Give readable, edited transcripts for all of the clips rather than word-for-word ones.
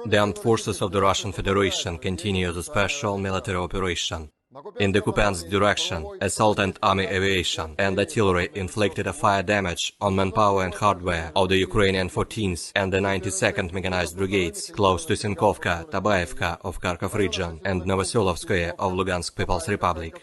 The armed forces of the Russian Federation continue the special military operation. In the Kupiansk direction, assault and army aviation and artillery inflicted a fire damage on manpower and hardware of the Ukrainian 14th and the 92nd Mechanized Brigades close to Sinkovka, Tabaevka of Kharkov region and Novoselovskoye of Lugansk People's Republic.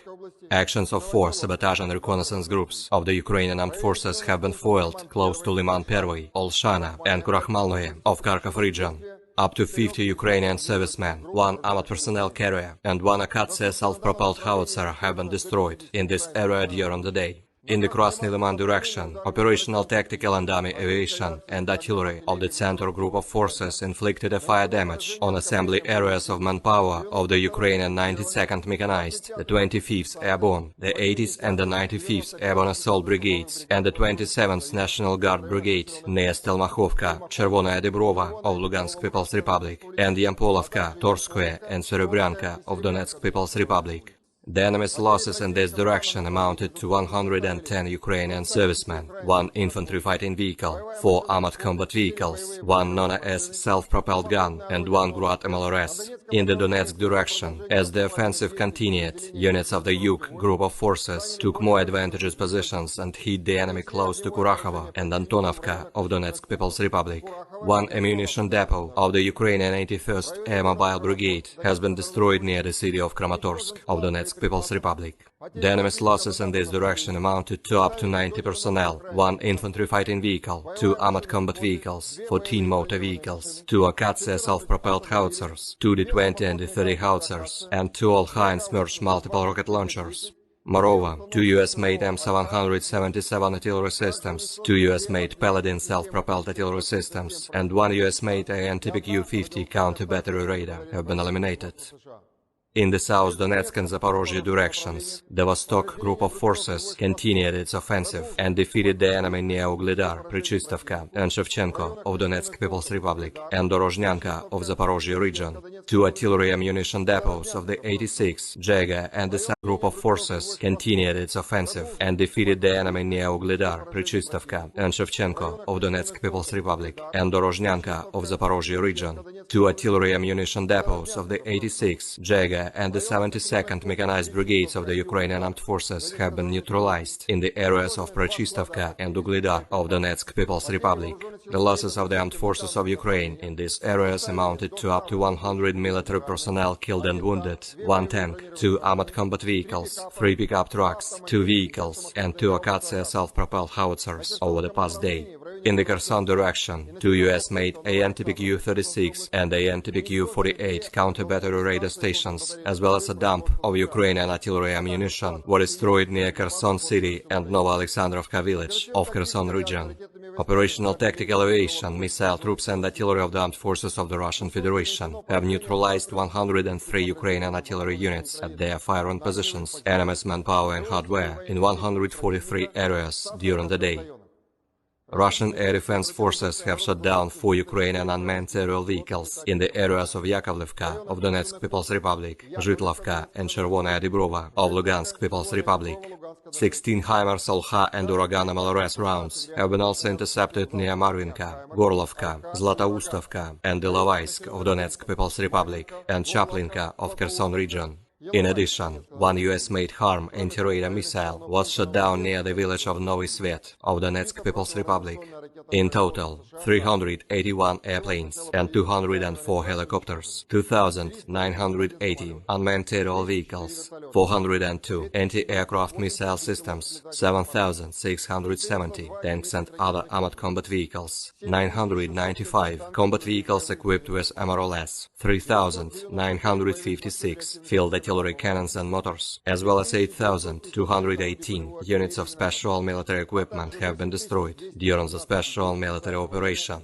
Actions of force, sabotage and reconnaissance groups of the Ukrainian armed forces have been foiled close to Liman Pervoy, Olshana and Kurakhmalnoye of Kharkov region. Up to 50 Ukrainian servicemen, 1 armored personnel carrier and 1 Akatsiya self-propelled howitzer have been destroyed in this area during the day. In the Krasny Liman direction, operational tactical and army aviation and artillery of the Center Group of Forces inflicted a fire damage on assembly areas of manpower of the Ukrainian 92nd Mechanized, the 25th Airborne, the 80th and the 95th Airborne Assault Brigades, and the 27th National Guard Brigade near Stelmakhovka, Chervonaya Dibrova of Lugansk People's Republic, and Yampolovka, Torskoye and Serebryanka of Donetsk People's Republic. The enemy's losses in this direction amounted to 110 Ukrainian servicemen, 1 infantry fighting vehicle, 4 armored combat vehicles, 1 Nona-S self-propelled gun, and 1 Grad MLRS. In the Donetsk direction, as the offensive continued, units of the JUNG group of forces took more advantageous positions and hit the enemy close to Kurakhova and Antonovka of Donetsk People's Republic. 1 ammunition depot of the Ukrainian 81st Air Mobile Brigade has been destroyed near the city of Kramatorsk of Donetsk People's Republic. The enemy's losses in this direction amounted to up to 90 personnel, 1 infantry fighting vehicle, 2 armored combat vehicles, 14 motor vehicles, 2 Akatsiya self-propelled howitzers, 2 D-20 and D-30 howitzers, and 2 All-Heinz Merch multiple rocket launchers. Moreover, 2 US-made M777 artillery systems, 2 US-made Paladin self-propelled artillery systems, and 1 US-made AN-typic U-50 counter-battery radar have been eliminated. In the South Donetsk and Zaporozhye directions, the Vostok group of forces continued its offensive and defeated the enemy near Ugledar, Prichistovka and Shevchenko of Donetsk People's Republic and Dorozhnyanka of Zaporozhye region. 2 artillery ammunition depots of the 86th Jaga and the South group of forces continued its offensive and defeated the enemy near Ugledar, Prichistovka and Shevchenko of Donetsk People's Republic and Dorozhnyanka of Zaporozhye region. 2 artillery ammunition depots of the 86th Jaga and the 72nd Mechanized Brigades of the Ukrainian Armed Forces have been neutralized in the areas of Prachistovka and Ugledar of Donetsk People's Republic. The losses of the armed forces of Ukraine in these areas amounted to up to 100 military personnel killed and wounded, 1 tank, 2 armored combat vehicles, 3 pickup trucks, 2 vehicles, and 2 Akatsiya self-propelled howitzers over the past day. In the Kherson direction, 2 US-made AN-typic U-36 and AN-typic U-48 counter-battery radar stations, as well as a dump of Ukrainian artillery ammunition, were destroyed near Kherson city and Novo-Alexandrovka village of Kherson region. Operational tactical aviation, missile troops and artillery of the armed forces of the Russian Federation have neutralized 103 Ukrainian artillery units at their firing positions, enemy's manpower and hardware in 143 areas during the day. Russian air defense forces have shot down 4 Ukrainian unmanned aerial vehicles in the areas of Yakovlevka of Donetsk People's Republic, Zhitlovka and Chervonaya Dibrova of Lugansk People's Republic. 16 HIMARS Olha and Uragan MLRS rounds have been also intercepted near Maimunka, Gorlovka, Zlatoustovka and Ilovaisk of Donetsk People's Republic and Chaplinka of Kherson region. In addition, 1 US-made HARM anti-radar missile was shot down near the village of Novy Svet of Donetsk People's Republic. In total, 381 airplanes and 204 helicopters, 2,980 unmanned aerial vehicles, 402 anti-aircraft missile systems, 7,670 tanks and other armored combat vehicles, 995 combat vehicles equipped with MRLS, 3,956 field artillery cannons and motors, as well as 8,218 units of special military equipment have been destroyed during the special military operation.